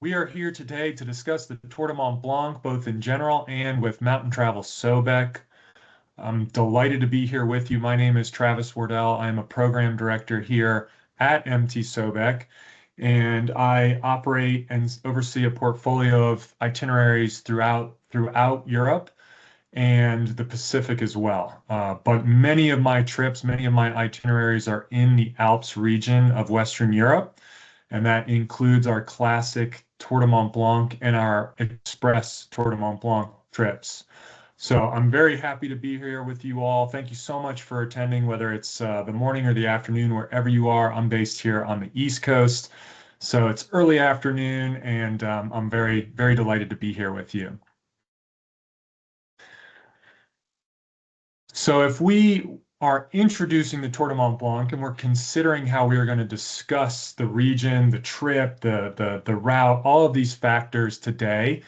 We are here today to discuss the Tour du Mont Blanc, both in general and with Mountain Travel Sobek. I'm delighted to be here with you. My name is Travis Wardell. I'm a program director here at MT Sobek, and I operate and oversee a portfolio of itineraries throughout Europe and the Pacific as well. But many of my trips, many of my itineraries are in the Alps region of Western Europe, and that includes our classic Tour du Mont Blanc and our express Tour du Mont Blanc trips. So I'm very happy to be here with you all. Thank you so much for attending, whether it's the morning or the afternoon, wherever you are. I'm based here on the East Coast, so it's early afternoon, and I'm very, very delighted to be here with you. So if we are introducing the Tour du Mont Blanc and we're considering how we are going to discuss the region, the trip, the route, all of these factors today,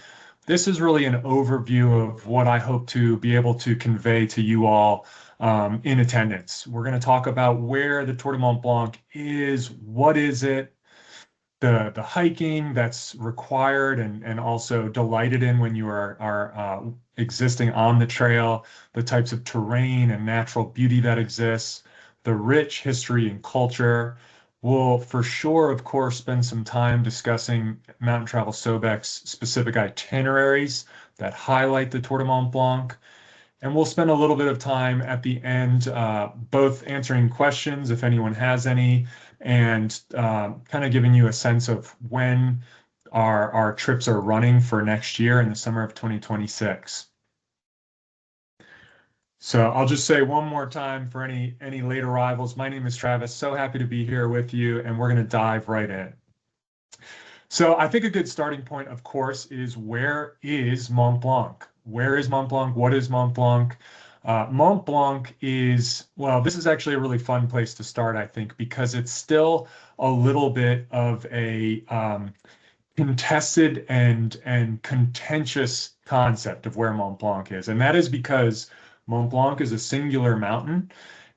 this is really an overview of what I hope to be able to convey to you all in attendance. We're going to talk about where the Tour du Mont Blanc is, what is it, the hiking that's required and also delighted in when you are existing on the trail, the types of terrain and natural beauty that exists, the rich history and culture. We'll for sure, of course, spend some time discussing Mountain Travel Sobek's specific itineraries that highlight the Tour du Mont Blanc. And we'll spend a little bit of time at the end, both answering questions if anyone has any, and kind of giving you a sense of when our trips are running for next year in the summer of 2026. So I'll just say one more time for any late arrivals. My name is Travis. So happy to be here with you, and we're going to dive right in. So I think a good starting point, of course, is where is Mont Blanc? Where is Mont Blanc? What is Mont Blanc? Mont Blanc is, well, this is actually a really fun place to start, I think, because it's still a little bit of a contested and contentious concept of where Mont Blanc is. And that is because Mont Blanc is a singular mountain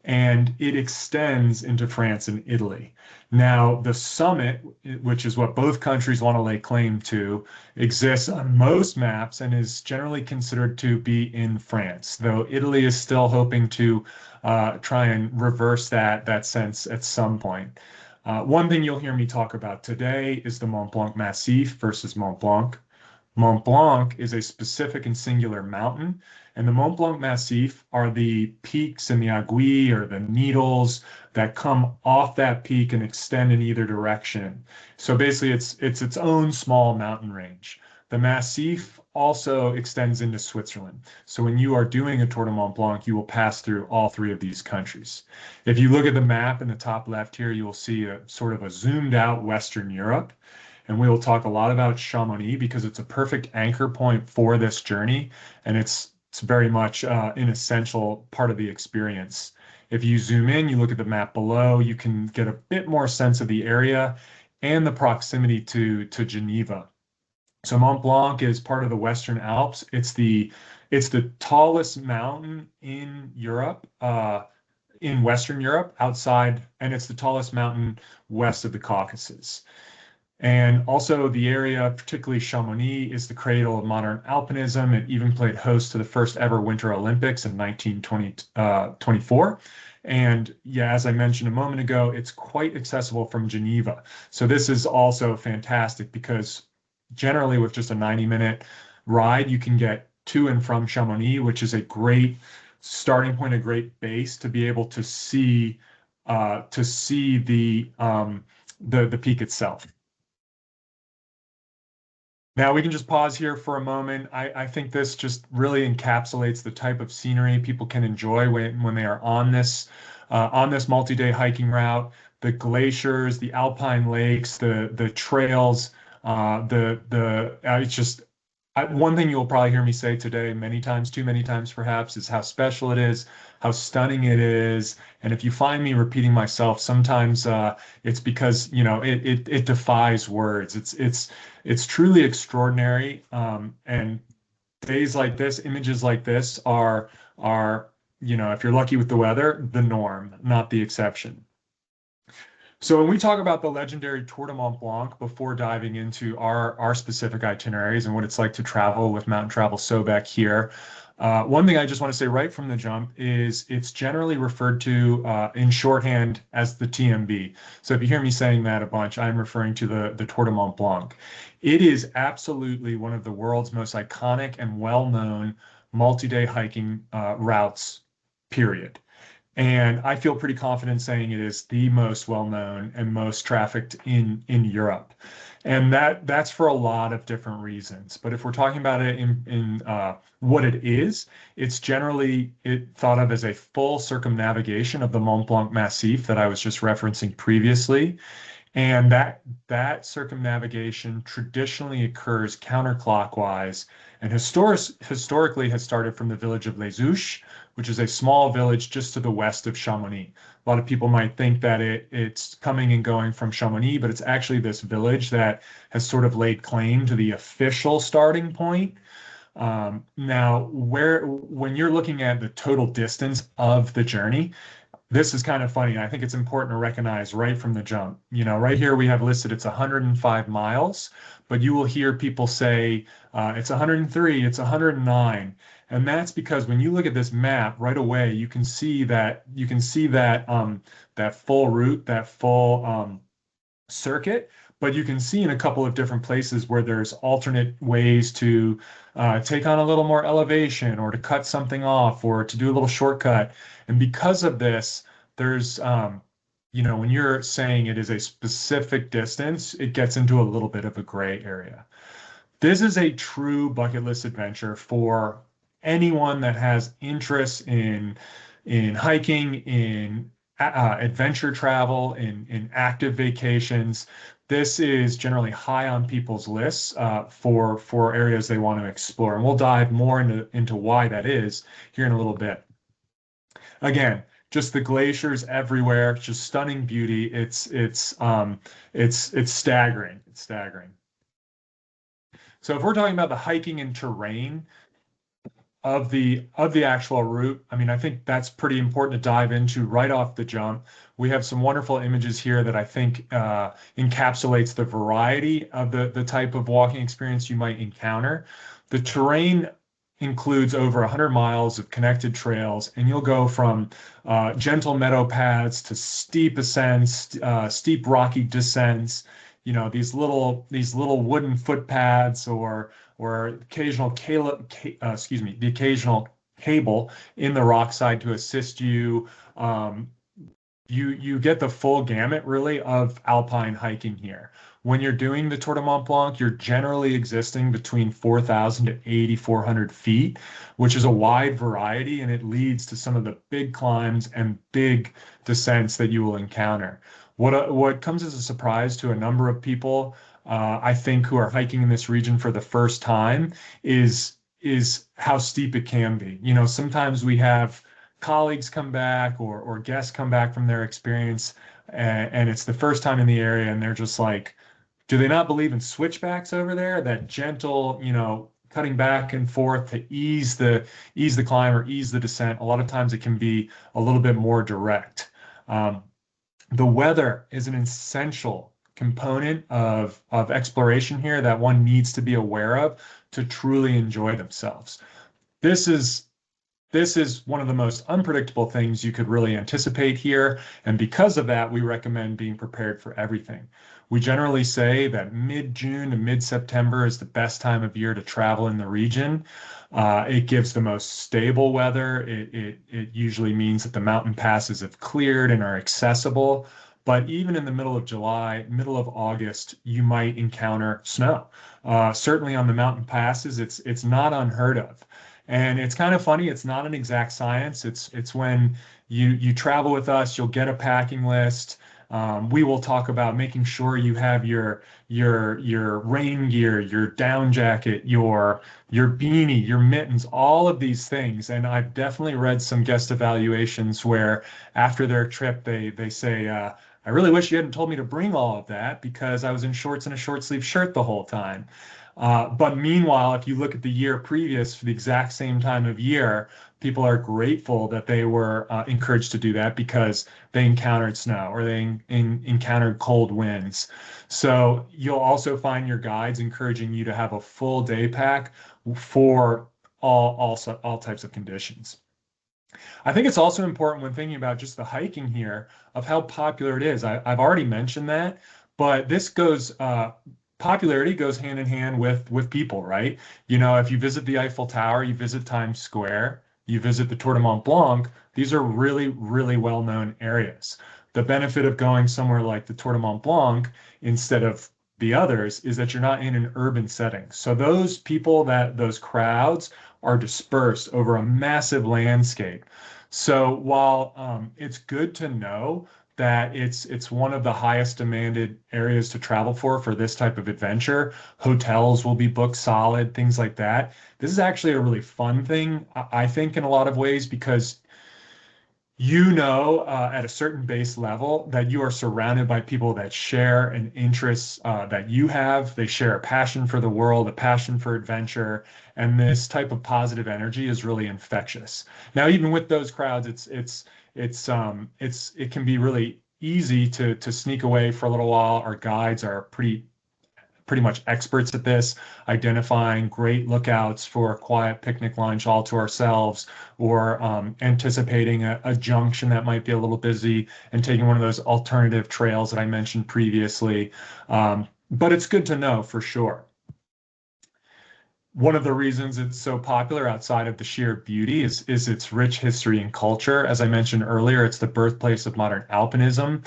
and it extends into France and Italy. Now, the summit, which is what both countries want to lay claim to, exists on most maps and is generally considered to be in France, though Italy is still hoping to try and reverse that sense at some point. One thing you'll hear me talk about today is the Mont Blanc Massif versus Mont Blanc. Mont Blanc is a specific and singular mountain, and the Mont Blanc Massif are the peaks and the aiguilles or the needles that come off that peak and extend in either direction. So basically, it's its own small mountain range. The Massif also extends into Switzerland. So when you are doing a Tour de Mont Blanc, you will pass through all three of these countries. If you look at the map in the top left here, you will see a sort of a zoomed out Western Europe. And we will talk a lot about Chamonix because it's a perfect anchor point for this journey. And it's very much an essential part of the experience. If you zoom in, you look at the map below, you can get a bit more sense of the area and the proximity to Geneva. So Mont Blanc is part of the Western Alps. It's the tallest mountain in Europe, in Western Europe, outside, and it's the tallest mountain west of the Caucasus. And also the area, particularly Chamonix, is the cradle of modern alpinism. It even played host to the first ever Winter Olympics in 1924. And yeah, as I mentioned a moment ago, it's quite accessible from Geneva. So this is also fantastic because generally with just a 90-minute ride, you can get to and from Chamonix, which is a great starting point, a great base to be able to see the peak itself. Now we can just pause here for a moment. I think this just really encapsulates the type of scenery people can enjoy when they are on this multi-day hiking route. The glaciers, the alpine lakes, the trails, it's just one thing you'll probably hear me say today many times, too many times perhaps, is how special it is, how stunning it is. And if you find me repeating myself, sometimes it's because, you know, it defies words. It's truly extraordinary. And days like this, images like this are, you know, if you're lucky with the weather, the norm, not the exception. So when we talk about the legendary Tour du Mont Blanc, before diving into our specific itineraries and what it's like to travel with Mountain Travel Sobek here, one thing I just want to say right from the jump is it's generally referred to in shorthand as the TMB. So if you hear me saying that a bunch, I'm referring to the Tour du Mont Blanc. It is absolutely one of the world's most iconic and well-known multi-day hiking routes, period. And I feel pretty confident saying it is the most well-known and most trafficked in Europe. And that's for a lot of different reasons. But if we're talking about it in what it is, it's generally thought of as a full circumnavigation of the Mont Blanc Massif that I was just referencing previously. And that circumnavigation traditionally occurs counterclockwise and historically has started from the village of Les Ouches, which is a small village just to the west of Chamonix. A lot of people might think that it's coming and going from Chamonix, but it's actually this village that has sort of laid claim to the official starting point. Now, when you're looking at the total distance of the journey, this is kind of funny. I think it's important to recognize right from the jump. Right here we have listed it's 105 miles, but you will hear people say it's 103, it's 109. And that's because when you look at this map right away, you can see that full route, that full circuit, but you can see in a couple of different places where there's alternate ways to take on a little more elevation or to cut something off or to do a little shortcut. And because of this, there's, when you're saying it is a specific distance, it gets into a little bit of a gray area. This is a true bucket list adventure for anyone that has interest in hiking, in adventure travel, in active vacations. This is generally high on people's lists for areas they want to explore, and we'll dive more into why that is here in a little bit. Again, just the glaciers everywhere, just stunning beauty. It's staggering. It's staggering. So if we're talking about the hiking and terrain of the actual route, I mean, I think that's pretty important to dive into right off the jump. We have some wonderful images here that I think encapsulates the variety of the type of walking experience you might encounter. The terrain includes over 100 miles of connected trails, and you'll go from gentle meadow paths to steep ascents, steep rocky descents. These little wooden footpaths or the occasional cable in the rock side to assist you. You get the full gamut really of alpine hiking here. When you're doing the Tour du Mont Blanc, you're generally existing between 4,000 to 8,400 feet, which is a wide variety, and it leads to some of the big climbs and big descents that you will encounter. What comes as a surprise to a number of people, I think, who are hiking in this region for the first time is how steep it can be. Sometimes we have colleagues come back or guests come back from their experience, and it's the first time in the area, and they're just like, do they not believe in switchbacks over there? That gentle, cutting back and forth to ease the climb or ease the descent. A lot of times it can be a little bit more direct. The weather is an essential component of exploration here that one needs to be aware of to truly enjoy themselves. This is one of the most unpredictable things you could really anticipate here, and because of that, we recommend being prepared for everything. We generally say that mid-June to mid-September is the best time of year to travel in the region. It gives the most stable weather. It usually means that the mountain passes have cleared and are accessible. But even in the middle of July, middle of August, you might encounter snow. Certainly on the mountain passes, it's not unheard of. And it's kind of funny. It's not an exact science. It's when you travel with us, you'll get a packing list. We will talk about making sure you have your rain gear, your down jacket, your beanie, your mittens, all of these things. And I've definitely read some guest evaluations where after their trip they say, I really wish you hadn't told me to bring all of that because I was in shorts and a short sleeve shirt the whole time. But meanwhile, if you look at the year previous for the exact same time of year, people are grateful that they were encouraged to do that because they encountered snow or they encountered cold winds. So you'll also find your guides encouraging you to have a full day pack for all types of conditions. I think it's also important when thinking about just the hiking here of how popular it is. I've already mentioned that, but this goes popularity goes hand in hand with people, right? You know, if you visit the Eiffel Tower, you visit Times Square, you visit the Tour du Mont Blanc, these are really, really well-known areas. The benefit of going somewhere like the Tour du Mont Blanc instead of the others is that you're not in an urban setting. So those people those crowds are dispersed over a massive landscape. So while it's good to know that it's one of the highest demanded areas to travel for this type of adventure, hotels will be booked solid, things like that. This is actually a really fun thing, I think, in a lot of ways, because you know, at a certain base level that you are surrounded by people that share an interest that you have. They share a passion for the world, a passion for adventure, and this type of positive energy is really infectious. Now, even with those crowds, it can be really easy to sneak away for a little while. Our guides are pretty much experts at this, identifying great lookouts for a quiet picnic lunch all to ourselves, or anticipating a junction that might be a little busy and taking one of those alternative trails that I mentioned previously. But it's good to know for sure. One of the reasons it's so popular outside of the sheer beauty is its rich history and culture. As I mentioned earlier, it's the birthplace of modern alpinism.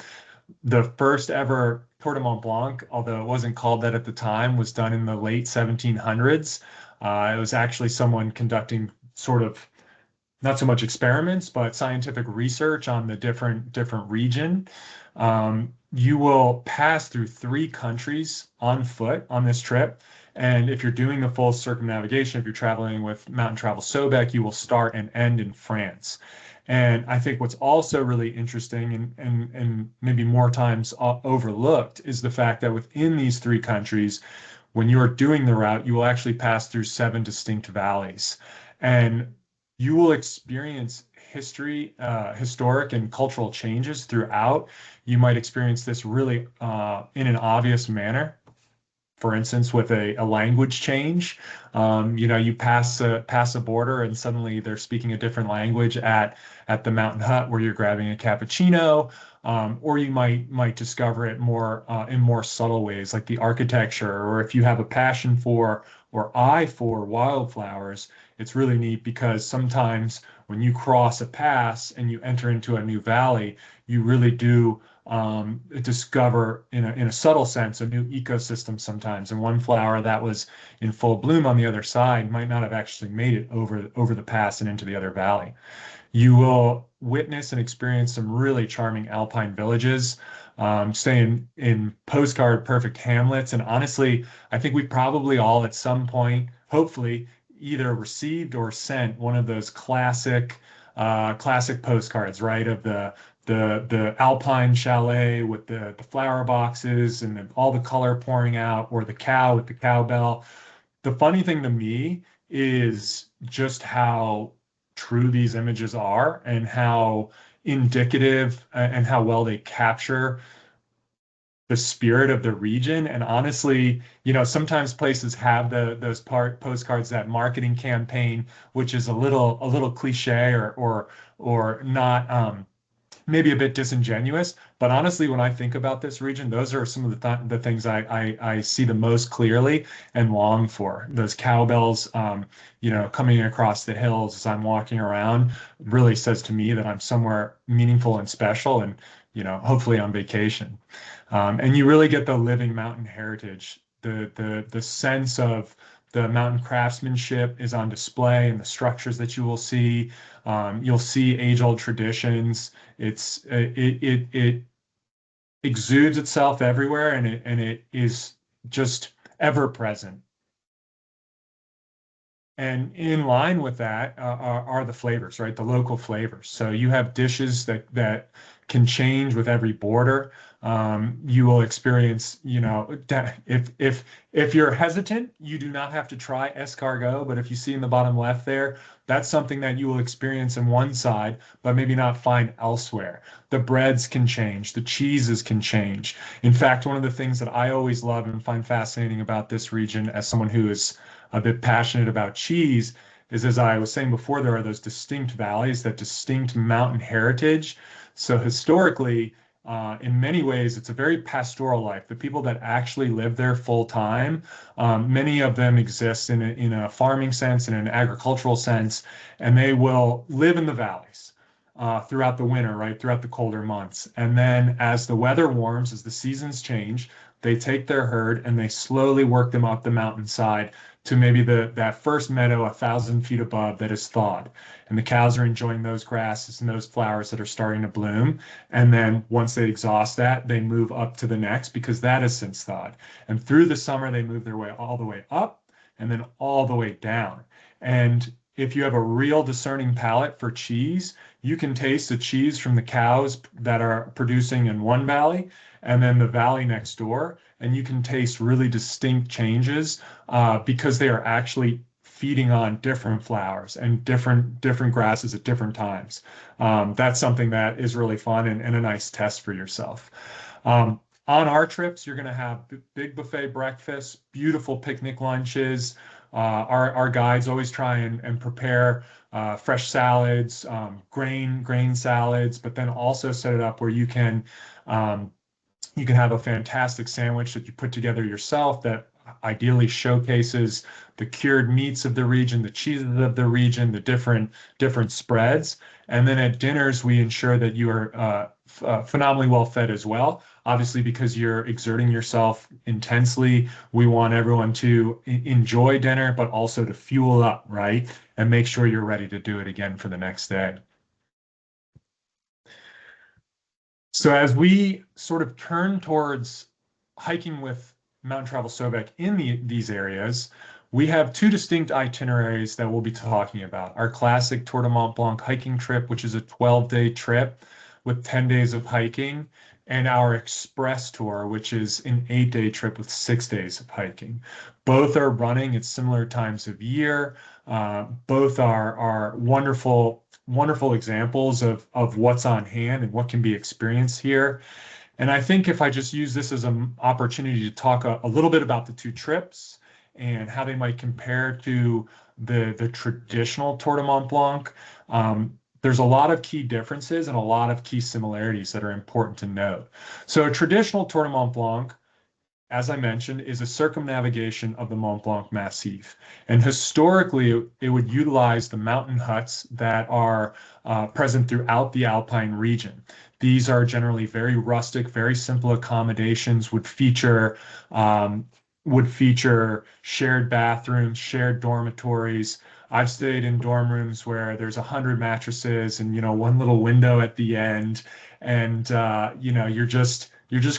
The first ever Tour du Mont Blanc, although it wasn't called that at the time, was done in the late 1700s. It was actually someone conducting sort of not so much experiments, but scientific research on the different region. You will pass through 3 countries on foot on this trip. And if you're doing the full circumnavigation, if you're traveling with Mountain Travel Sobek, you will start and end in France. And I think what's also really interesting and maybe more times overlooked is the fact that within these 3 countries, when you are doing the route, you will actually pass through 7 distinct valleys. And you will experience historic and cultural changes throughout. You might experience this really in an obvious manner. For instance, with a language change, you know, you pass a border and suddenly they're speaking a different language at the mountain hut where you're grabbing a cappuccino, or you might discover it more in more subtle ways, like the architecture, or if you have a passion for or eye for wildflowers, it's really neat because sometimes when you cross a pass and you enter into a new valley, you really do discover in a subtle sense a new ecosystem sometimes. And one flower that was in full bloom on the other side might not have actually made it over the pass and into the other valley. You will witness and experience some really charming Alpine villages, stay in postcard perfect hamlets. And honestly, I think we probably all at some point, hopefully, either received or sent one of those classic postcards, right? Of the Alpine chalet with the flower boxes and all the color pouring out, or the cow with the cowbell. The funny thing to me is just how true these images are and how indicative and how well they capture the spirit of the region. And honestly, you know, sometimes places have those postcards, that marketing campaign, which is a little cliche or not maybe a bit disingenuous. But honestly, when I think about this region, those are some of the things I see the most clearly and long for. Those cowbells, you know, coming across the hills as I'm walking around really says to me that I'm somewhere meaningful and special, and you know, hopefully on vacation. And you really get the living mountain heritage. The sense of the mountain craftsmanship is on display in the structures that you will see. You'll see age-old traditions. It exudes itself everywhere, and it is just ever present. And in line with that are the flavors, right? The local flavors. So you have dishes that can change with every border. You will experience, if you're hesitant, you do not have to try escargot, but if you see in the bottom left there, that's something that you will experience in one side, but maybe not find elsewhere. The breads can change, the cheeses can change. In fact, one of the things that I always love and find fascinating about this region as someone who is a bit passionate about cheese is, as I was saying before, there are those distinct valleys, that distinct mountain heritage. So historically, in many ways, it's a very pastoral life. The people that actually live there full time, many of them exist in a farming sense and an agricultural sense, and they will live in the valleys throughout the winter, right, throughout the colder months. And then as the weather warms, as the seasons change, they take their herd and they slowly work them up the mountainside to maybe that first meadow 1,000 feet above that is thawed. And the cows are enjoying those grasses and those flowers that are starting to bloom. And then once they exhaust that, they move up to the next because that is since thawed. And through the summer, they move their way all the way up and then all the way down. And if you have a real discerning palate for cheese, you can taste the cheese from the cows that are producing in one valley and then the valley next door, and you can taste really distinct changes because they are actually feeding on different flowers and different grasses at different times. That's something that is really fun and a nice test for yourself. On our trips, you're going to have big buffet breakfasts, beautiful picnic lunches. Our guides always try and prepare fresh salads, grain salads, but then also set it up where you can have a fantastic sandwich that you put together yourself that ideally showcases the cured meats of the region, the cheeses of the region, the different spreads. And then at dinners, we ensure that you are phenomenally well fed as well. Obviously, because you're exerting yourself intensely, we want everyone to enjoy dinner, but also to fuel up, right? And make sure you're ready to do it again for the next day. So as we sort of turn towards hiking with Mountain Travel Sobek in these areas, we have two distinct itineraries that we'll be talking about. Our classic Tour du Mont Blanc hiking trip, which is a 12-day trip with 10 days of hiking, and our express tour, which is an 8-day trip with 6 days of hiking. Both are running at similar times of year. Both are wonderful examples of what's on hand and what can be experienced here. And I think if I just use this as an opportunity to talk a little bit about the two trips and how they might compare to the traditional Tour de Mont Blanc, there's a lot of key differences and a lot of key similarities that are important to note. So a traditional Tour de Mont Blanc, as I mentioned, is a circumnavigation of the Mont Blanc Massif. And historically, it would utilize the mountain huts that are present throughout the Alpine region. These are generally very rustic, very simple accommodations, would feature shared bathrooms, shared dormitories. I've stayed in dorm rooms where there's 100 mattresses and, one little window at the end. And, you're just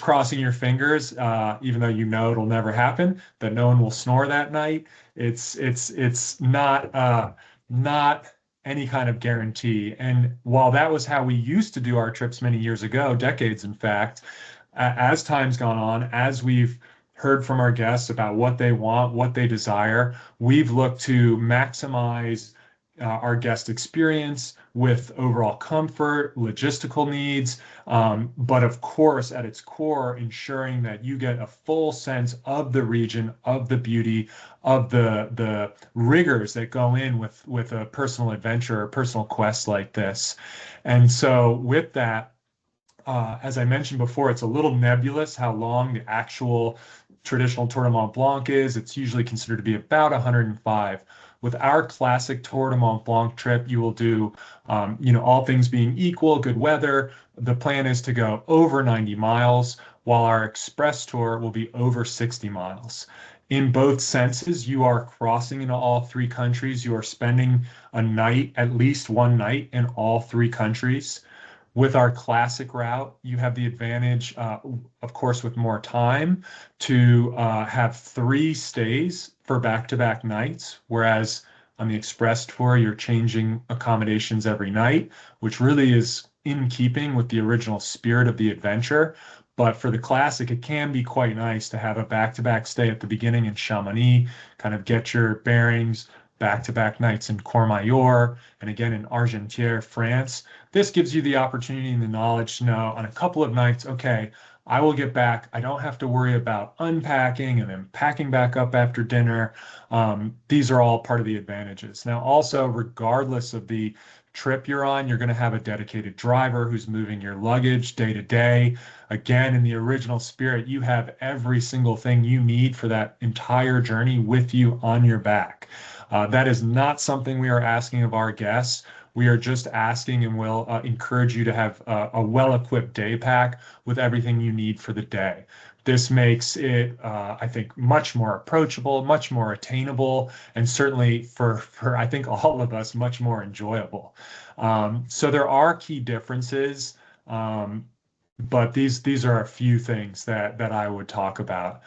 crossing your fingers, even though it'll never happen, that no one will snore that night. It's not any kind of guarantee. And while that was how we used to do our trips many years ago, decades in fact, as time's gone on, as we've heard from our guests about what they want, what they desire, we've looked to maximize our guest experience with overall comfort, logistical needs, but of course, at its core, ensuring that you get a full sense of the region, of the beauty, of the rigors that go in with a personal adventure or personal quest like this. And so with that, as I mentioned before, it's a little nebulous how long the actual traditional Tour de Mont Blanc is. It's usually considered to be about 105. With our classic Tour de Mont Blanc trip, you will do, all things being equal, good weather. The plan is to go over 90 miles, while our express tour will be over 60 miles. In both senses, you are crossing into all three countries. You are spending a night, at least one night, in all three countries. With our classic route, you have the advantage, of course, with more time to have 3 stays for back-to-back nights, whereas on the express tour, you're changing accommodations every night, which really is in keeping with the original spirit of the adventure. But for the classic, it can be quite nice to have a back-to-back stay at the beginning in Chamonix, kind of get your bearings, back-to-back nights in Courmayeur, and again in Argentière, France. This gives you the opportunity and the knowledge to know on a couple of nights, okay, I will get back. I don't have to worry about unpacking and then packing back up after dinner. These are all part of the advantages. Now, also, regardless of the trip you're on, you're going to have a dedicated driver who's moving your luggage day to day. Again, in the original spirit, you have every single thing you need for that entire journey with you on your back. That is not something we are asking of our guests. We are just asking and will encourage you to have a well-equipped day pack with everything you need for the day. This makes it, I think, much more approachable, much more attainable, and certainly for I think all of us, much more enjoyable. So there are key differences, but these are a few things that I would talk about.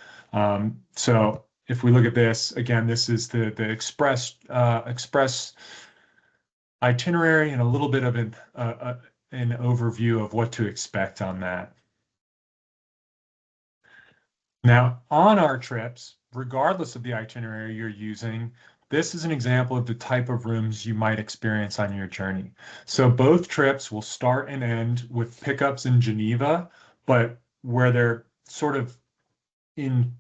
So if we look at this again, this is the express itinerary and a little bit of an overview of what to expect on that. Now, on our trips, regardless of the itinerary you're using, this is an example of the type of rooms you might experience on your journey. So both trips will start and end with pickups in Geneva, but where they're sort of in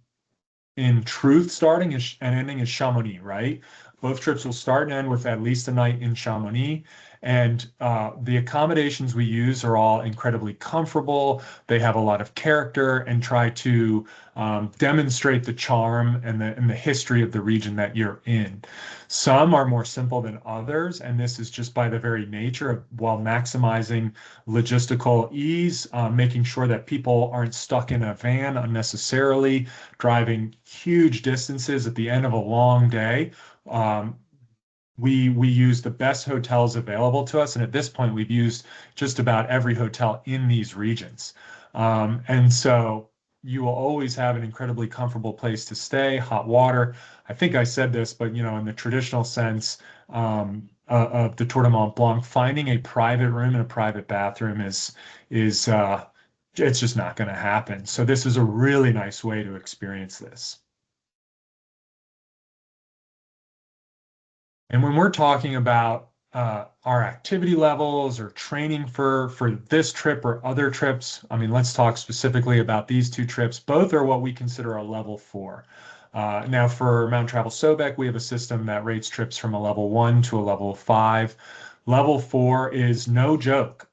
truth starting and ending is Chamonix, right? Both trips will start and end with at least a night in Chamonix. And the accommodations we use are all incredibly comfortable. They have a lot of character and try to demonstrate the charm and the history of the region that you're in. Some are more simple than others, and this is just by the very nature of while maximizing logistical ease, making sure that people aren't stuck in a van unnecessarily, driving huge distances at the end of a long day. We use the best hotels available to us, and at this point, we've used just about every hotel in these regions. And so you will always have an incredibly comfortable place to stay, hot water. I think I said this, but in the traditional sense of the Tour du Mont Blanc, finding a private room and a private bathroom is it's just not going to happen. So this is a really nice way to experience this. And when we're talking about our activity levels or training for this trip or other trips, I mean, let's talk specifically about these two trips. Both are what we consider a level 4. Now, for Mount Travel Sobek, we have a system that rates trips from a level 1 to a level 5. Level 4 is no joke.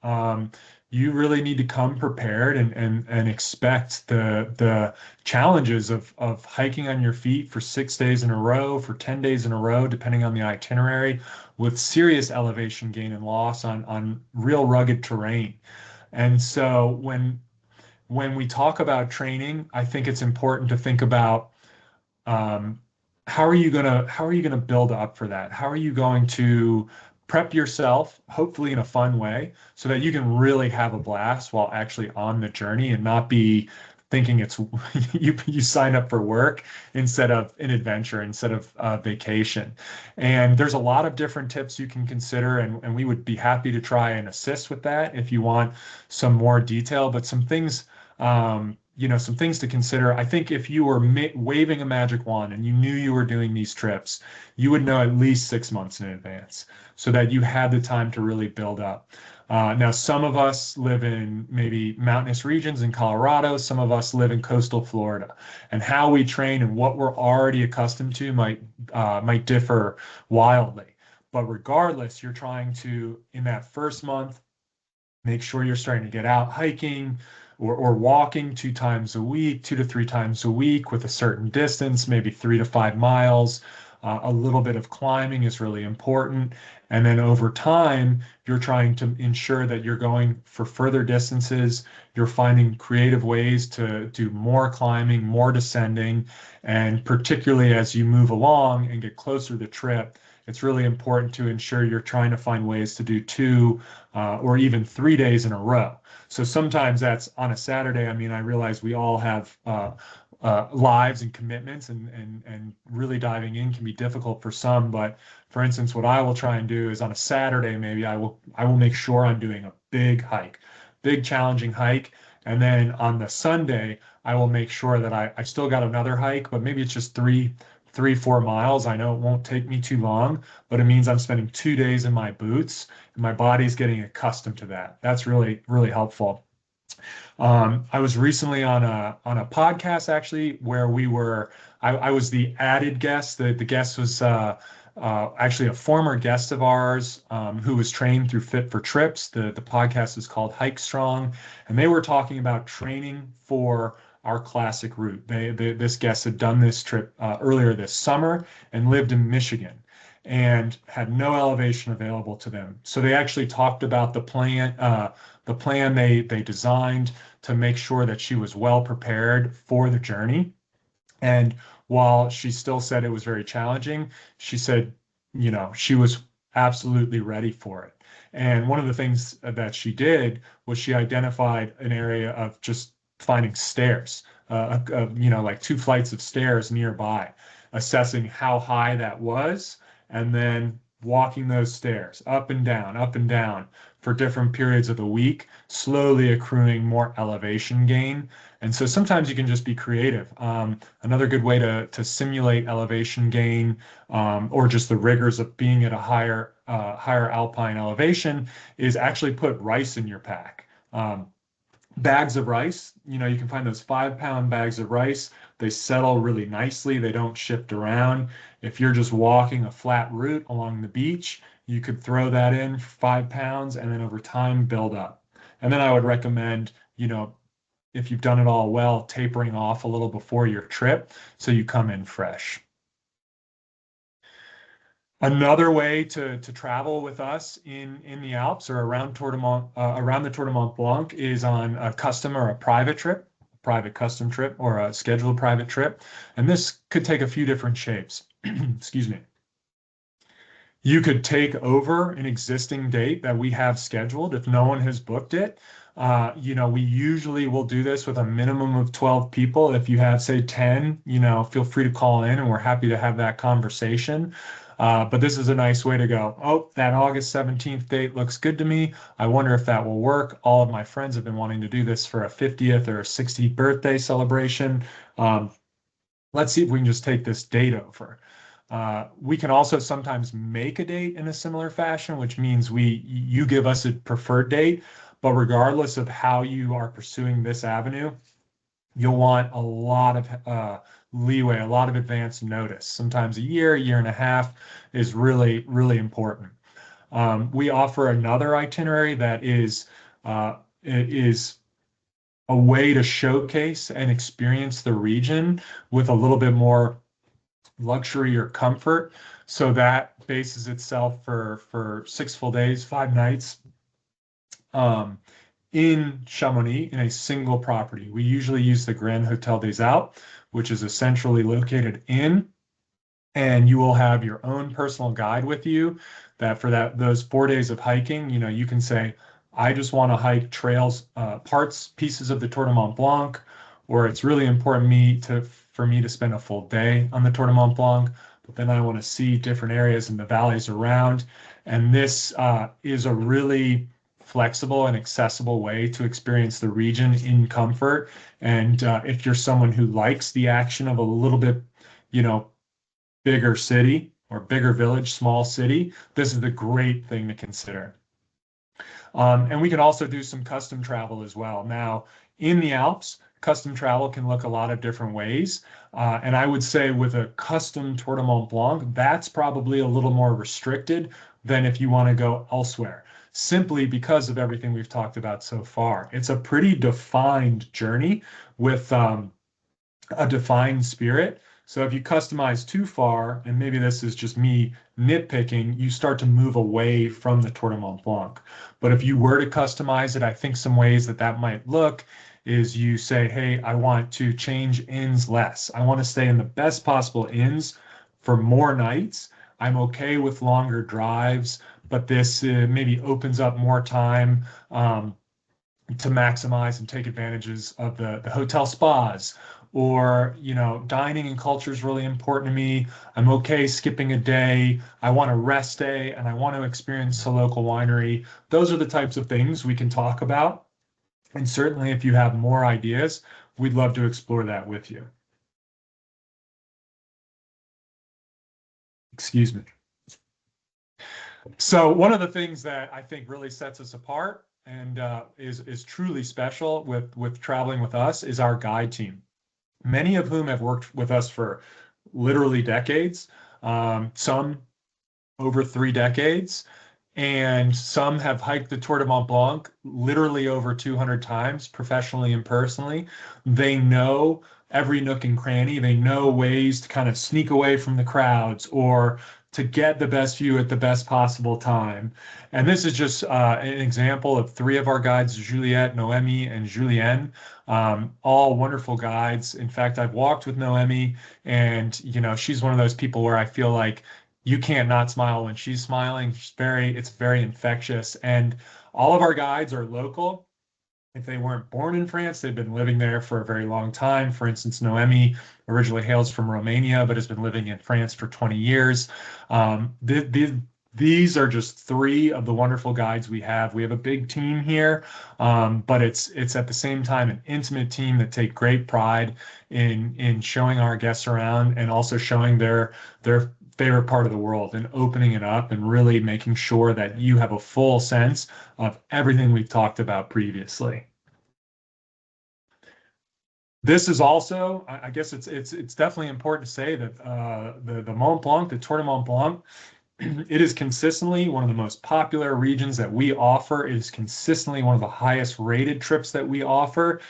You really need to come prepared and expect the challenges of hiking on your feet for 6 days in a row, for 10 days in a row, depending on the itinerary, with serious elevation gain and loss on real rugged terrain. And so when we talk about training, I think it's important to think about um, how are you gonna build up for that? How are you going to prep yourself, hopefully in a fun way, so that you can really have a blast while actually on the journey and not be thinking it's you sign up for work instead of an adventure, instead of vacation. And there's a lot of different tips you can consider, and we would be happy to try and assist with that if you want some more detail. But some things some things to consider. I think if you were waving a magic wand and you knew you were doing these trips, you would know at least 6 months in advance so that you had the time to really build up. Now, some of us live in maybe mountainous regions in Colorado. Some of us live in coastal Florida, and how we train and what we're already accustomed to might differ wildly. But regardless, you're trying to, in that first month, make sure you're starting to get out hiking or walking 2 times a week, 2 to 3 times a week with a certain distance, maybe 3 to 5 miles. A little bit of climbing is really important. And then over time, you're trying to ensure that you're going for further distances. You're finding creative ways to do more climbing, more descending. And particularly as you move along and get closer to the trip, it's really important to ensure you're trying to find ways to do 2 or even 3 days in a row. So sometimes that's on a Saturday. I mean, I realize we all have lives and commitments, and really diving in can be difficult for some. But for instance, what I will try and do is on a Saturday, maybe I will make sure I'm doing a big hike, big challenging hike. And then on the Sunday, I will make sure that I still got another hike, but maybe it's just 4 miles. I know it won't take me too long, but it means I'm spending 2 days in my boots and my body's getting accustomed to that. That's really, really helpful. I was recently on a podcast actually where I was the added guest. The guest was actually a former guest of ours who was trained through Fit for Trips. The podcast is called Hike Strong, and they were talking about training for our classic route. This guest had done this trip earlier this summer and lived in Michigan and had no elevation available to them. So they actually talked about the plan they designed to make sure that she was well prepared for the journey. And while she still said it was very challenging, she said, she was absolutely ready for it. And one of the things that she did was she identified an area of just finding stairs, like 2 flights of stairs nearby, assessing how high that was, and then walking those stairs up and down for different periods of the week, slowly accruing more elevation gain. And so sometimes you can just be creative. Another good way to simulate elevation gain, or just the rigors of being at a higher alpine elevation, is actually put rice in your pack. Bags of rice, you can find those 5-pound bags of rice. They settle really nicely. They don't shift around. If you're just walking a flat route along the beach, you could throw that in for 5 pounds and then over time build up. And then I would recommend, if you've done it all well, tapering off a little before your trip so you come in fresh. Another way to travel with us in the Alps or around the Tour du Mont Blanc is on a custom or a private trip, private custom trip, or a scheduled private trip. And this could take a few different shapes. Excuse me. You could take over an existing date that we have scheduled if no one has booked it. We usually will do this with a minimum of 12 people. If you have, say, 10, feel free to call in and we're happy to have that conversation. But this is a nice way to go, oh, that August 17th date looks good to me. I wonder if that will work. All of my friends have been wanting to do this for a 50th or a 60th birthday celebration. Let's see if we can just take this date over. We can also sometimes make a date in a similar fashion, which means you give us a preferred date, but regardless of how you are pursuing this avenue, you'll want a lot of leeway, a lot of advance notice. Sometimes a year and a half is really, really important. We offer another itinerary that is a way to showcase and experience the region with a little bit more luxury or comfort. So that bases itself for 6 full days, 5 nights in Chamonix in a single property. We usually use the Grand Hotel des Alpes, which is a centrally located inn, and you will have your own personal guide with you that for those 4 days of hiking, you can say, I just want to hike trails, pieces of the Tour du Mont Blanc, or it's really important for me to spend a full day on the Tour du Mont Blanc, but then I want to see different areas in the valleys around. And this is a really flexible and accessible way to experience the region in comfort. And if you're someone who likes the action of a little bit, bigger city or bigger village, small city, this is a great thing to consider. And we can also do some custom travel as well. Now, in the Alps, custom travel can look a lot of different ways. And I would say with a custom Tour du Mont Blanc, that's probably a little more restricted than if you want to go elsewhere, simply because of everything we've talked about so far. It's a pretty defined journey with a defined spirit. So if you customize too far, and maybe this is just me nitpicking, you start to move away from the Tour du Mont Blanc. But if you were to customize it, I think some ways that might look is you say, hey, I want to change inns less. I want to stay in the best possible inns for more nights. I'm okay with longer drives, but this maybe opens up more time to maximize and take advantages of the hotel spas or, dining and culture is really important to me. I'm okay skipping a day. I want a rest day and I want to experience a local winery. Those are the types of things we can talk about. And certainly if you have more ideas, we'd love to explore that with you. Excuse me. So one of the things that I think really sets us apart and is truly special with traveling with us is our guide team, many of whom have worked with us for literally decades, some over 3 decades, and some have hiked the Tour du Mont Blanc literally over 200 times, professionally and personally. They know every nook and cranny. They know ways to kind of sneak away from the crowds or to get the best view at the best possible time. And this is just an example of 3 of our guides, Juliette, Noemi, and Julien, all wonderful guides. In fact, I've walked with Noemi, and she's one of those people where I feel like you can't not smile when she's smiling. It's very infectious. And all of our guides are local. If they weren't born in France, they've been living there for a very long time. For instance, Noemi originally hails from Romania, but has been living in France for 20 years. These are just 3 of the wonderful guides we have. We have a big team here, but it's at the same time an intimate team that take great pride in showing our guests around and also showing their favorite part of the world and opening it up and really making sure that you have a full sense of everything we've talked about previously. This is also, I guess it's definitely important to say that the Mont Blanc, the Tour du Mont Blanc, it is consistently one of the most popular regions that we offer. It is consistently one of the highest rated trips that we offer.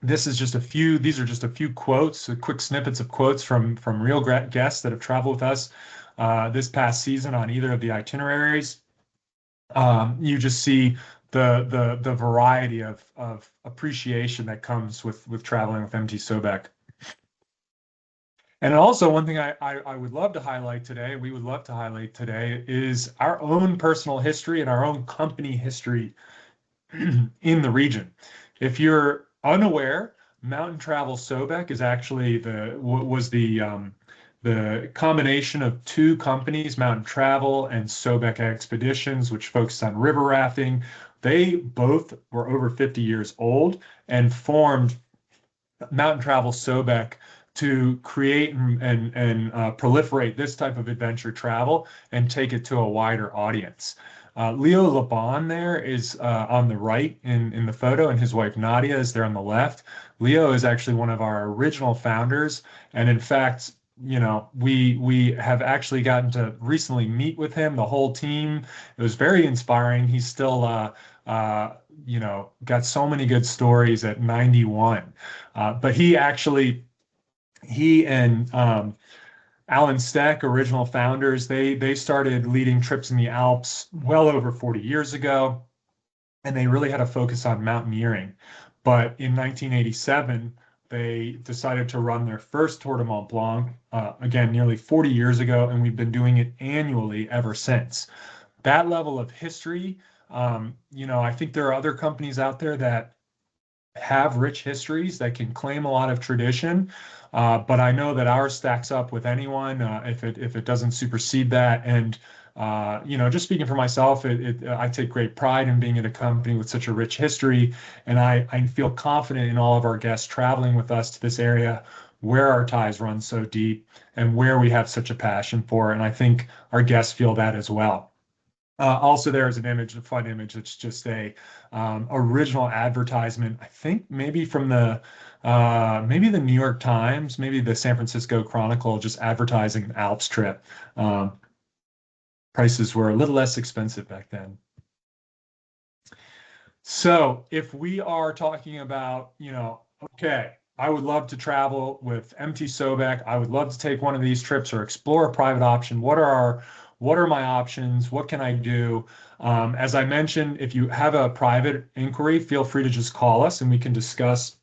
These are just a few quotes, quick snippets of quotes from real guests that have traveled with us this past season on either of the itineraries. You just see the variety of appreciation that comes with traveling with MT Sobek. And also one thing I would love to highlight today, we would love to highlight today, is our own personal history and our own company history in the region. If you're unaware, mountaintravelsobek is actually the combination of 2 companies, Mountain Travel and Sobek Expeditions, which focused on river rafting. They both were over 50 years old and formed Mountain Travel Sobek to create and proliferate this type of adventure travel and take it to a wider audience. Leo Laban there is on the right in the photo, and his wife Nadia is there on the left. Leo is actually one of our original founders, and in fact, we have actually gotten to recently meet with him, the whole team. It was very inspiring. He's still got so many good stories at 91. But he and Alan Steck, original founders, they started leading trips in the Alps well over 40 years ago, and they really had a focus on mountaineering. But in 1987, they decided to run their first Tour du Mont Blanc, again, nearly 40 years ago, and we've been doing it annually ever since. That level of history, I think there are other companies out there that have rich histories that can claim a lot of tradition, but I know that ours stacks up with anyone if it doesn't supersede that. And just speaking for myself, I take great pride in being at a company with such a rich history, and I feel confident in all of our guests traveling with us to this area where our ties run so deep and where we have such a passion for, and I think our guests feel that as well. Also, there is an image, a fun image. It's just a original advertisement. I think maybe from maybe the New York Times, maybe the San Francisco Chronicle, just advertising an Alps trip. Prices were a little less expensive back then. So if we are talking about, okay, I would love to travel with MT Sobek. I would love to take one of these trips or explore a private option. What are my options? What can I do? As I mentioned, if you have a private inquiry, feel free to just call us and we can discuss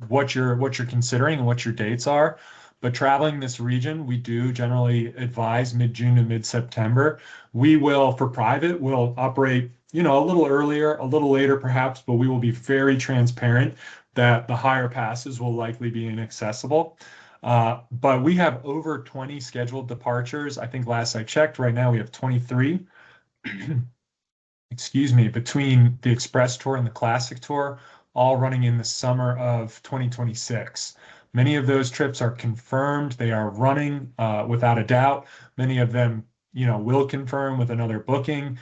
what you're considering and what your dates are. But traveling this region, we do generally advise mid-June to mid-September. We will, for private, we'll operate, a little earlier, a little later perhaps, but we will be very transparent that the higher passes will likely be inaccessible. But we have over 20 scheduled departures. I think last I checked, right now we have 23. Excuse me, between the Express Tour and the Classic Tour, all running in the summer of 2026. Many of those trips are confirmed. They are running without a doubt. Many of them, will confirm with another booking.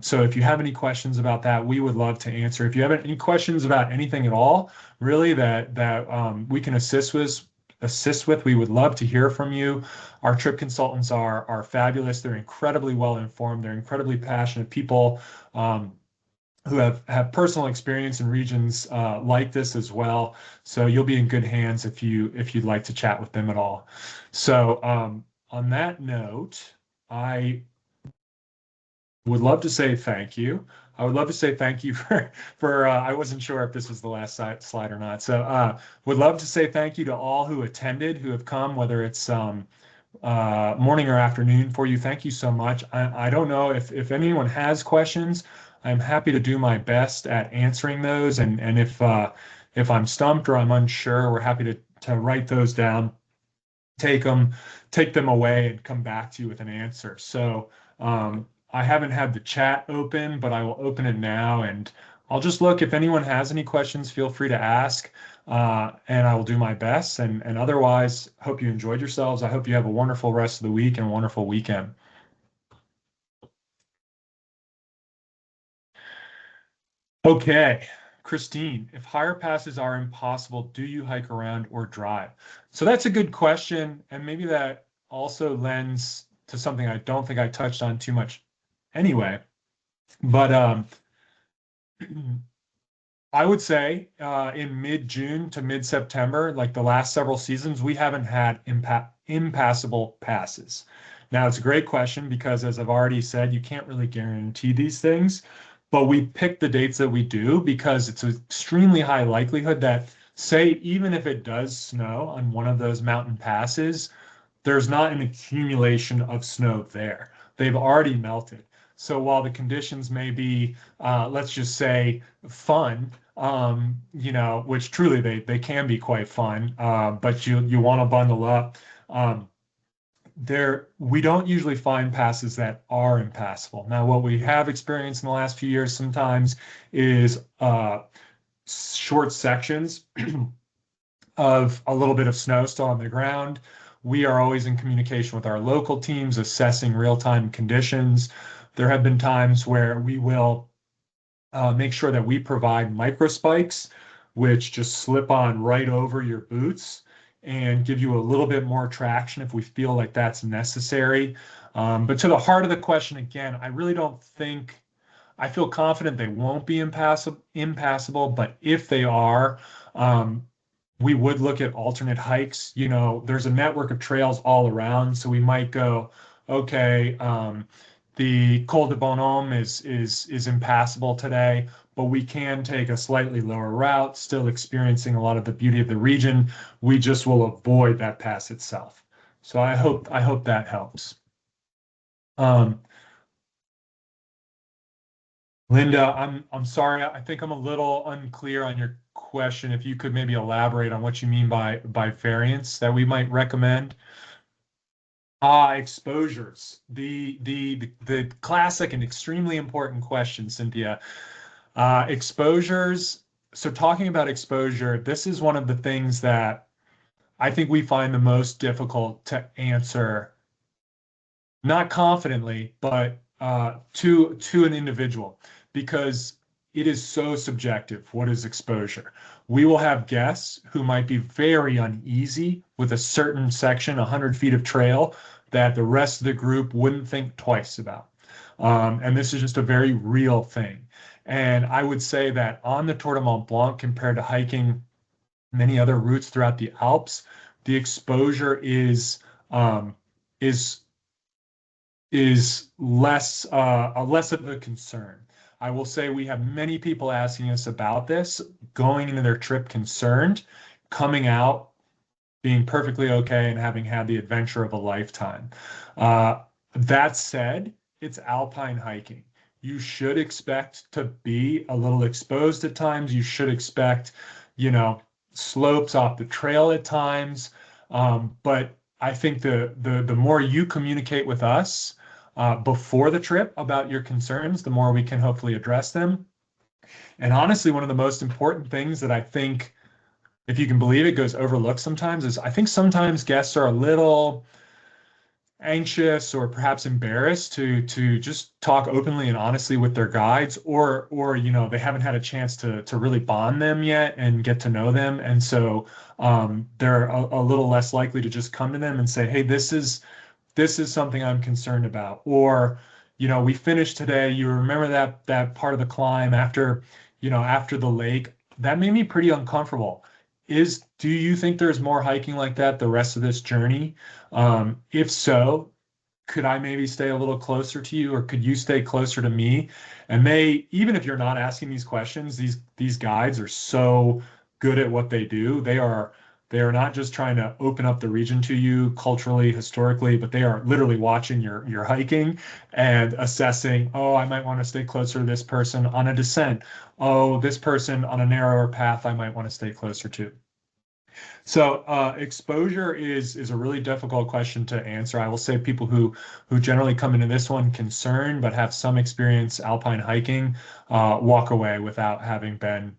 So if you have any questions about that, we would love to answer. If you have any questions about anything at all, really that we can assist with, we would love to hear from you. Our trip consultants are fabulous. They're incredibly well informed. They're incredibly passionate people who have personal experience in regions like this as well. So you'll be in good hands if you'd like to chat with them at all. So on that note, I would love to say thank you. I would love to say thank you for I wasn't sure if this was the last slide or not. So would love to say thank you to all who attended, who have come, whether it's morning or afternoon for you. Thank you so much. I don't know if anyone has questions. I'm happy to do my best at answering those. And if I'm stumped or I'm unsure, we're happy to write those down, take them away and come back to you with an answer. So I haven't had the chat open, but I will open it now, and I'll just look. If anyone has any questions, feel free to ask, and I will do my best. And otherwise, hope you enjoyed yourselves. I hope you have a wonderful rest of the week and a wonderful weekend. Okay, Christine, if higher passes are impossible, do you hike around or drive? So that's a good question, and maybe that also lends to something I don't think I touched on too much anyway. But I would say in mid-June to mid-September, like the last several seasons, we haven't had impassable passes. Now, it's a great question because, as I've already said, you can't really guarantee these things, but we pick the dates that we do because it's an extremely high likelihood that, say, even if it does snow on one of those mountain passes, there's not an accumulation of snow there. They've already melted. So while the conditions may be, let's just say, fun, which truly they can be quite fun, but you want to bundle up. We don't usually find passes that are impassable. Now, what we have experienced in the last few years sometimes is short sections of a little bit of snow still on the ground. We are always in communication with our local teams, assessing real-time conditions. There have been times where we will make sure that we provide micro spikes, which just slip on right over your boots and give you a little bit more traction if we feel like that's necessary. But to the heart of the question, again, I really don't think, I feel confident they won't be impassable, but if they are, we would look at alternate hikes. There's a network of trails all around, so we might go, okay, the Col de Bonhomme is impassable today, but we can take a slightly lower route, still experiencing a lot of the beauty of the region. We just will avoid that pass itself. So I hope that helps. Linda, I'm sorry. I think I'm a little unclear on your question. If you could maybe elaborate on what you mean by variants that we might recommend. Exposures. The classic and extremely important question, Cynthia. Exposures. So talking about exposure, this is one of the things that I think we find the most difficult to answer, not confidently, but to an individual, because it is so subjective. What is exposure? We will have guests who might be very uneasy with a certain section, 100 feet of trail, that the rest of the group wouldn't think twice about. And this is just a very real thing. And I would say that on the Tour du Mont Blanc, compared to hiking many other routes throughout the Alps, the exposure is less of a concern. I will say we have many people asking us about this, going into their trip concerned, coming out being perfectly okay and having had the adventure of a lifetime. That said, it's alpine hiking. You should expect to be a little exposed at times. You should expect, you know, slopes off the trail at times. But I think the more you communicate with us before the trip about your concerns, the more we can hopefully address them. And honestly, one of the most important things that I think, if you can believe it, goes overlooked sometimes is I think sometimes guests are a little anxious or perhaps embarrassed to just talk openly and honestly with their guides, or they haven't had a chance to really bond them yet and get to know them, and so they're a little less likely to just come to them and say, hey, this is something I'm concerned about. Or, we finished today. You remember that part of the climb after the lake? That made me pretty uncomfortable. Do you think there's more hiking like that the rest of this journey? If so, could I maybe stay a little closer to you, or could you stay closer to me? And even if you're not asking these questions, these guides are so good at what they do. They are not just trying to open up the region to you culturally, historically, but they are literally watching your hiking and assessing, oh, I might want to stay closer to this person on a descent. Oh, this person on a narrower path, I might want to stay closer to. So exposure is a really difficult question to answer. I will say people who generally come into this one concerned but have some experience alpine hiking walk away without having been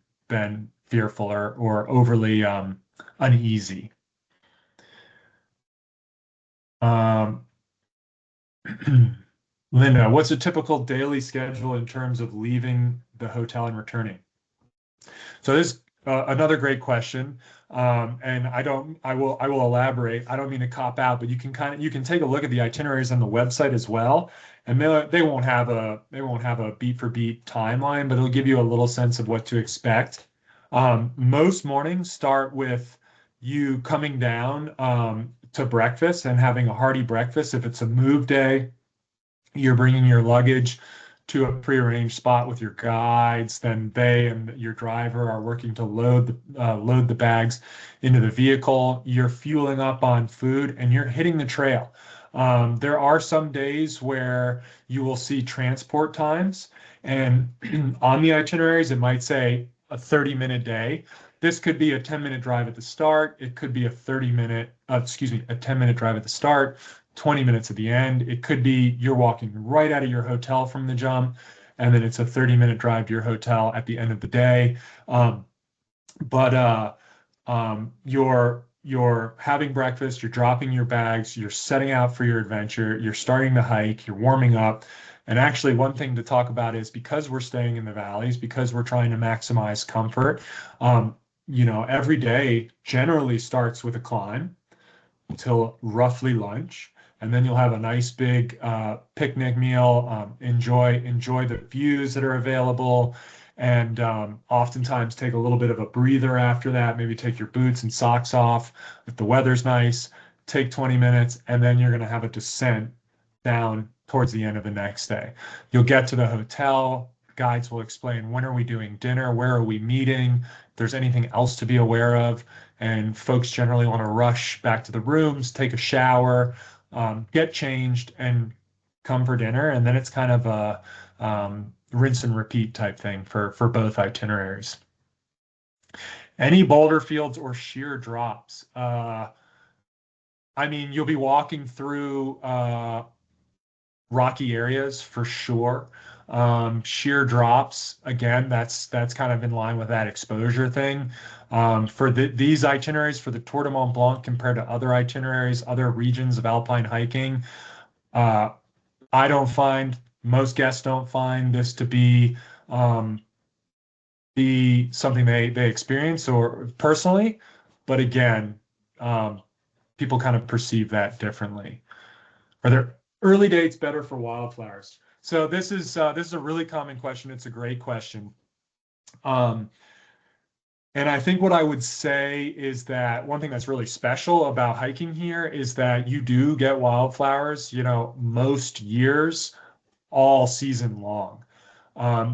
fearful or overly uneasy. Um, Linda, what's a typical daily schedule in terms of leaving the hotel and returning? So this another great question, and I will elaborate. I don't mean to cop out, but you can take a look at the itineraries on the website as well, and they won't have a beat for beat timeline, but it'll give you a little sense of what to expect. Most mornings start with you coming down to breakfast and having a hearty breakfast. If it's a move day, you're bringing your luggage to a prearranged spot with your guides, then they and your driver are working to load the bags into the vehicle. You're fueling up on food and you're hitting the trail. There are some days where you will see transport times, and on the itineraries, it might say a 30-minute day. This could be a 10-minute drive at the start. It could be a 10-minute drive at the start, 20 minutes at the end. It could be you're walking right out of your hotel from the jump, and then it's a 30-minute drive to your hotel at the end of the day. But you're having breakfast, you're dropping your bags, you're setting out for your adventure, you're starting to hike, you're warming up. And actually, one thing to talk about is because we're staying in the valleys, because we're trying to maximize comfort, every day generally starts with a climb until roughly lunch, and then you'll have a nice big picnic meal. Enjoy the views that are available, and oftentimes take a little bit of a breather after that. Maybe take your boots and socks off if the weather's nice. Take 20 minutes, and then you're going to have a descent down towards the end of the next day. You'll get to the hotel. Guides will explain, when are we doing dinner? Where are we meeting? If there's anything else to be aware of. And folks generally want to rush back to the rooms, take a shower, get changed, and come for dinner. And then it's kind of a rinse and repeat type thing for both itineraries. Any boulder fields or sheer drops? You'll be walking through rocky areas for sure. Sheer drops, again, that's kind of in line with that exposure thing. For these itineraries, for the Tour du Mont Blanc compared to other itineraries, other regions of alpine hiking, most guests don't find this to be something they experience or personally, but again, people kind of perceive that differently. Are there early dates better for wildflowers? So this is a really common question. It's a great question. And I think what I would say is that one thing that's really special about hiking here is that you do get wildflowers, most years, all season long.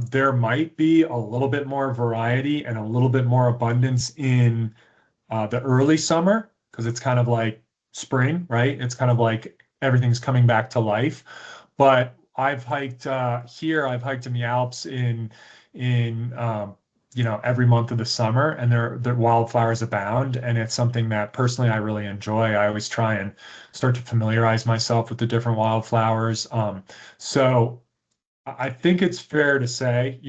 There might be a little bit more variety and a little bit more abundance in the early summer, because it's kind of like spring, right? It's kind of like everything's coming back to life. But I've hiked here. I've hiked in the Alps in every month of the summer, and the wildflowers abound. And it's something that personally I really enjoy. I always try and start to familiarize myself with the different wildflowers. So I think it's fair to say,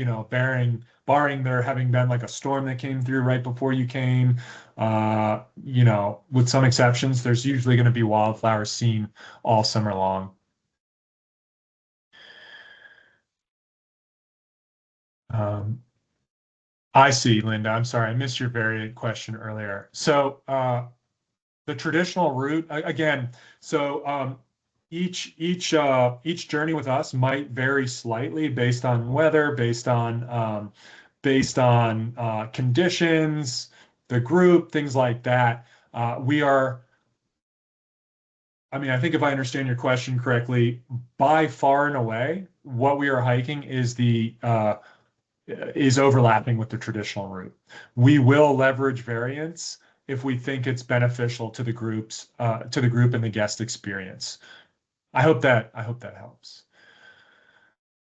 barring there having been like a storm that came through right before you came, with some exceptions, there's usually going to be wildflowers seen all summer long. Um, I see, Linda. I'm sorry, I missed your variant question earlier. So the traditional route again. So each journey with us might vary slightly based on weather, based on conditions, the group, things like that. We are. I mean, I think if I understand your question correctly, by far and away, what we are hiking is overlapping with the traditional route. We will leverage variants if we think it's beneficial to the group and the guest experience. I hope that helps.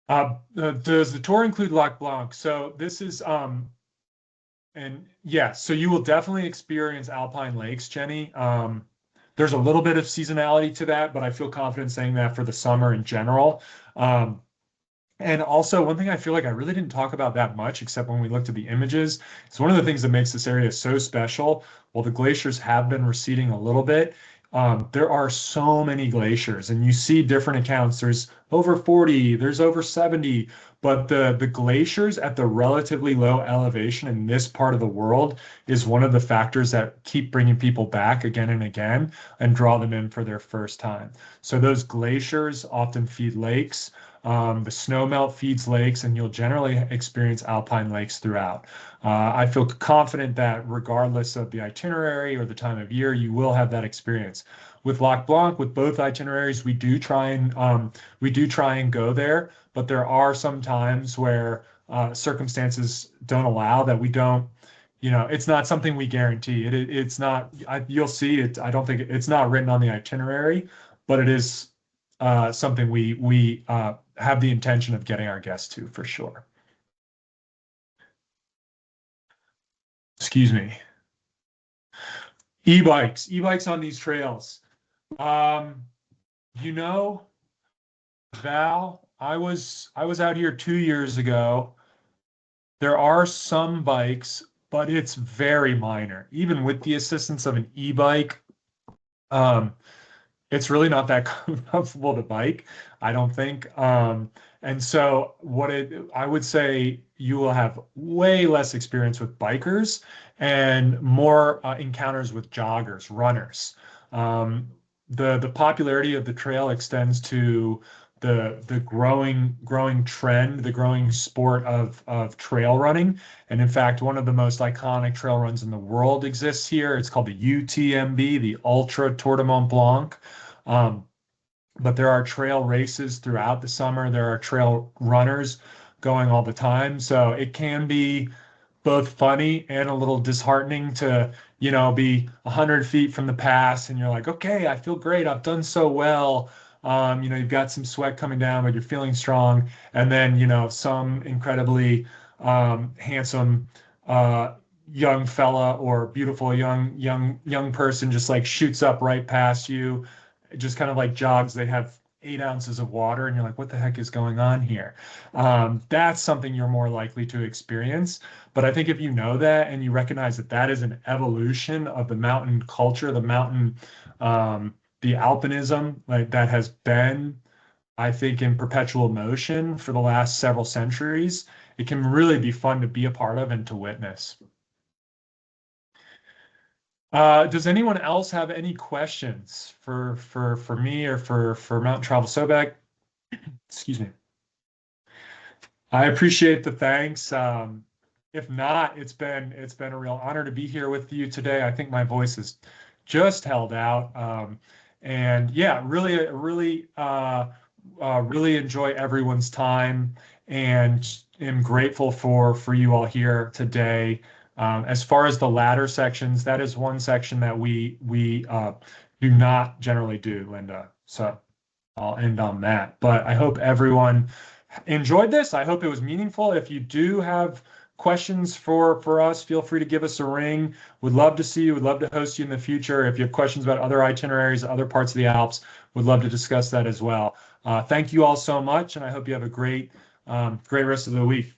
Does the tour include Lac Blanc? So this is and yes, so you will definitely experience alpine lakes, Jenny. There's a little bit of seasonality to that, but I feel confident saying that for the summer in general. Um, and also, one thing I feel like I really didn't talk about that much, except when we looked at the images, is one of the things that makes this area so special. While the glaciers have been receding a little bit, there are so many glaciers, and you see different accounts. There's over 40, there's over 70, but the glaciers at the relatively low elevation in this part of the world is one of the factors that keep bringing people back again and again and draw them in for their first time. So those glaciers often feed lakes. The snowmelt feeds lakes, and you'll generally experience alpine lakes throughout. I feel confident that regardless of the itinerary or the time of year, you will have that experience. With Lac Blanc, with both itineraries, we do try and go there, but there are some times where circumstances don't allow that we don't. It's not something we guarantee. It's not. You'll see it. I don't think it's not written on the itinerary, but it is something we have the intention of getting our guests to for sure. Excuse me. E-bikes on these trails. Um, you know, Val, I was out here 2 years ago. There are some bikes, but it's very minor. Even with the assistance of an e-bike, um, it's really not that comfortable to bike, I don't think. And so I would say you will have way less experience with bikers and more encounters with joggers, runners. Um, the popularity of the trail extends to the growing trend, the growing sport of trail running. And in fact, one of the most iconic trail runs in the world exists here. It's called the UTMB, the Ultra Tour du Mont Blanc. Um, but there are trail races throughout the summer. There are trail runners going all the time. So it can be both funny and a little disheartening to, be 100 feet from the pass and you're like, okay, I feel great. I've done so well. You've got some sweat coming down, but you're feeling strong. And then, some incredibly handsome young fella or beautiful young person just like shoots up right past you, just kind of like jogs. They have 8 ounces of water, and you're like, what the heck is going on here? That's something you're more likely to experience. But I think if you know that and you recognize that that is an evolution of the mountain culture, the alpinism, like that has been, I think, in perpetual motion for the last several centuries, it can really be fun to be a part of and to witness. Does anyone else have any questions for me or for Mountain Travel Sobek? Excuse me. I appreciate the thanks. If not, it's been a real honor to be here with you today. I think my voice is just held out. And yeah, really enjoy everyone's time and am grateful for you all here today. As far as the latter sections, that is one section that we do not generally do, Linda. So I'll end on that. But I hope everyone enjoyed this. I hope it was meaningful. If you do have questions for us, feel free to give us a ring. Would love to see you. Would love to host you in the future. If you have questions about other itineraries, other parts of the Alps, would love to discuss that as well. Thank you all so much, and I hope you have a great rest of the week.